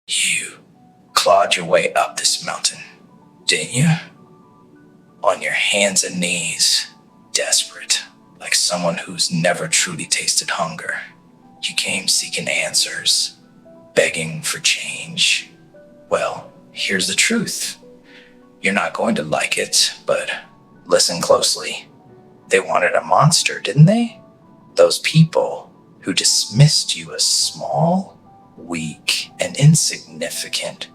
You clawed your way up this mountain, didn't you? On your hands and knees, desperate, like someone who's never truly tasted hunger. You came seeking answers, begging for change. Well, here's the truth. You're not going to like it, but listen closely. They wanted a monster, didn't they? Those people who dismissed you as small, weak, and insignificant.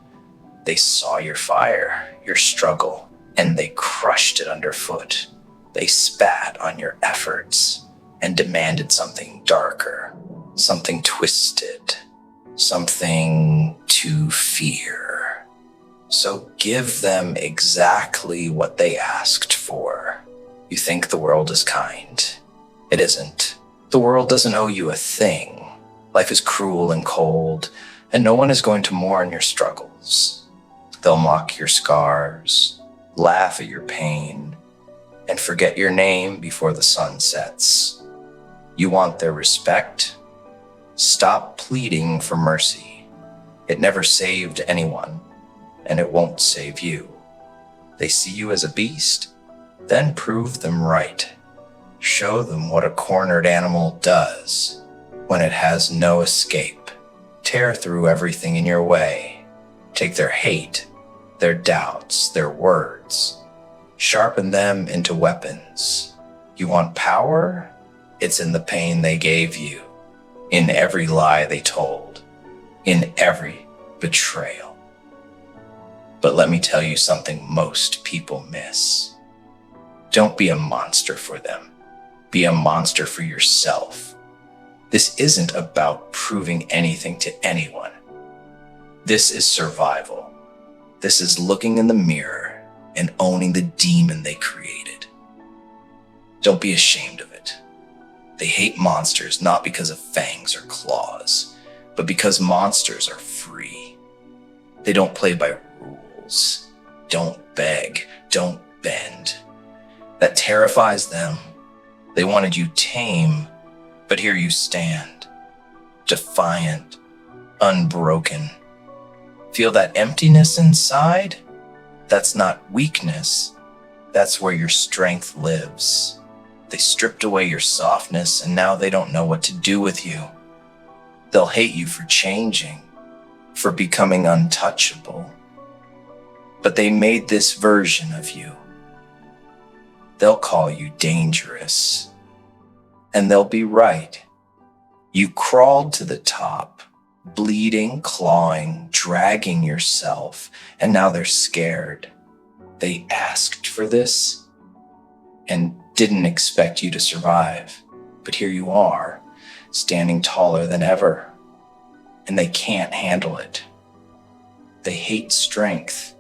They saw your fire, your struggle, and they crushed it underfoot. They spat on your efforts and demanded something darker, something twisted, something to fear. So give them exactly what they asked for. You think the world is kind. It isn't. The world doesn't owe you a thing. Life is cruel and cold, and no one is going to mourn your struggles. They'll mock your scars, laugh at your pain, and forget your name before the sun sets. You want their respect? Stop pleading for mercy. It never saved anyone, and it won't save you. They see you as a beast? Then prove them right. Show them what a cornered animal does when it has no escape. Tear through everything in your way. Take their hate, their doubts, their words. Sharpen them into weapons. You want power? It's in the pain they gave you, in every lie they told, in every betrayal. But let me tell you something most people miss. Don't be a monster for them. Be a monster for yourself. This isn't about proving anything to anyone. This is survival. This is looking in the mirror and owning the demon they created. Don't be ashamed of it. They hate monsters not because of fangs or claws, but because monsters are free. They don't play by rules. Don't beg. Don't bend. That terrifies them. They wanted you tame, but here you stand, defiant, unbroken. Feel that emptiness inside? That's not weakness. That's where your strength lives. They stripped away your softness, and now they don't know what to do with you. They'll hate you for changing, for becoming untouchable. But they made this version of you. They'll call you dangerous. And they'll be right. You crawled to the top, bleeding, clawing, dragging yourself, and now they're scared. They asked for this and didn't expect you to survive. But here you are, standing taller than ever, and they can't handle it. They hate strength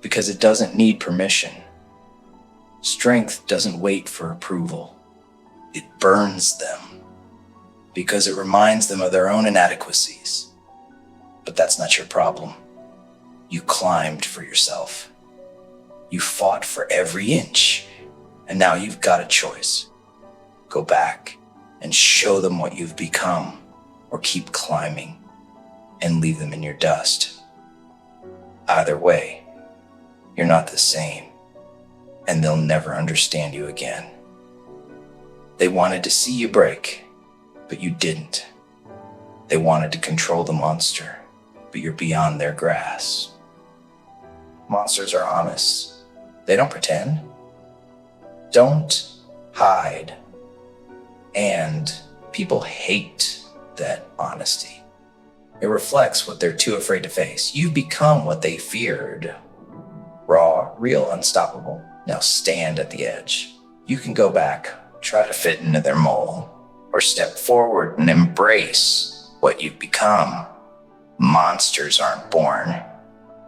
because it doesn't need permission. Strength doesn't wait for approval. It burns them because it reminds them of their own inadequacies. But that's not your problem. You climbed for yourself. You fought for every inch, and now you've got a choice. Go back and show them what you've become, or keep climbing and leave them in your dust. Either way, you're not the same. And they'll never understand you again. They wanted to see you break, but you didn't. They wanted to control the monster, but you're beyond their grasp. Monsters are honest. They don't pretend. Don't hide. And people hate that honesty. It reflects what they're too afraid to face. You've become what they feared. Raw, real, unstoppable. Now stand at the edge. You can go back, try to fit into their mold, or step forward and embrace what you've become. Monsters aren't born.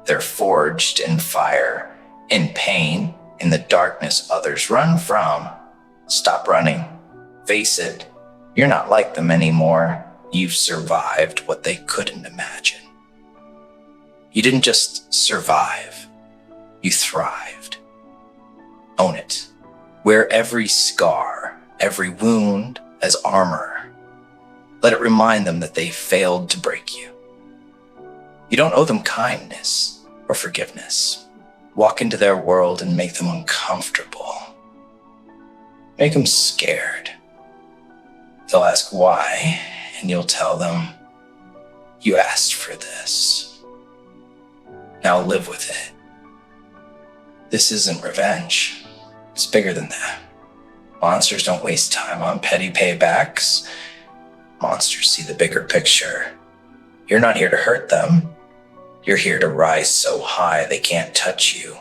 They're forged in fire, in pain, in the darkness others run from. Stop running. Face it. You're not like them anymore. You've survived what they couldn't imagine. You didn't just survive. You thrived. Own it. Wear every scar, every wound as armor. Let it remind them that they failed to break you. You don't owe them kindness or forgiveness. Walk into their world and make them uncomfortable. Make them scared. They'll ask why, and you'll tell them, you asked for this. Now live with it. This isn't revenge. It's bigger than that. Monsters don't waste time on petty paybacks. Monsters see the bigger picture. You're not here to hurt them. You're here to rise so high they can't touch you.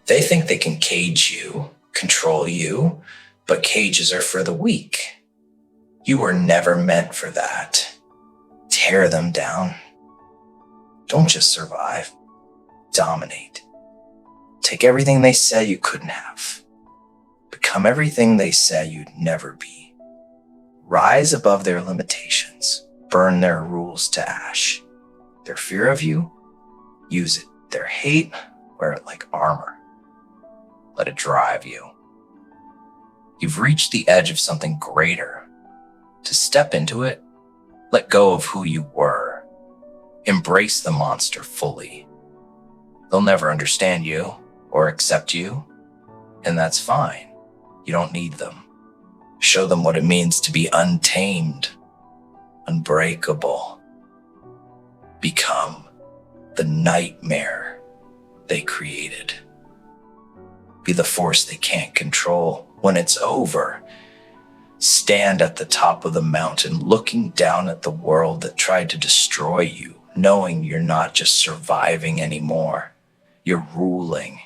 They think they can cage you, control you, but cages are for the weak. You were never meant for that. Tear them down. Don't just survive. Dominate. Take everything they said you couldn't have. Become everything they said you'd never be. Rise above their limitations. Burn their rules to ash. Their fear of you, use it. Their hate, wear it like armor. Let it drive you. You've reached the edge of something greater. To step into it, let go of who you were. Embrace the monster fully. They'll never understand you or accept you, and that's fine. You don't need them. Show them what it means to be untamed, unbreakable. Become the nightmare they created. Be the force they can't control. When it's over, stand at the top of the mountain, looking down at the world that tried to destroy you, knowing you're not just surviving anymore. You're ruling.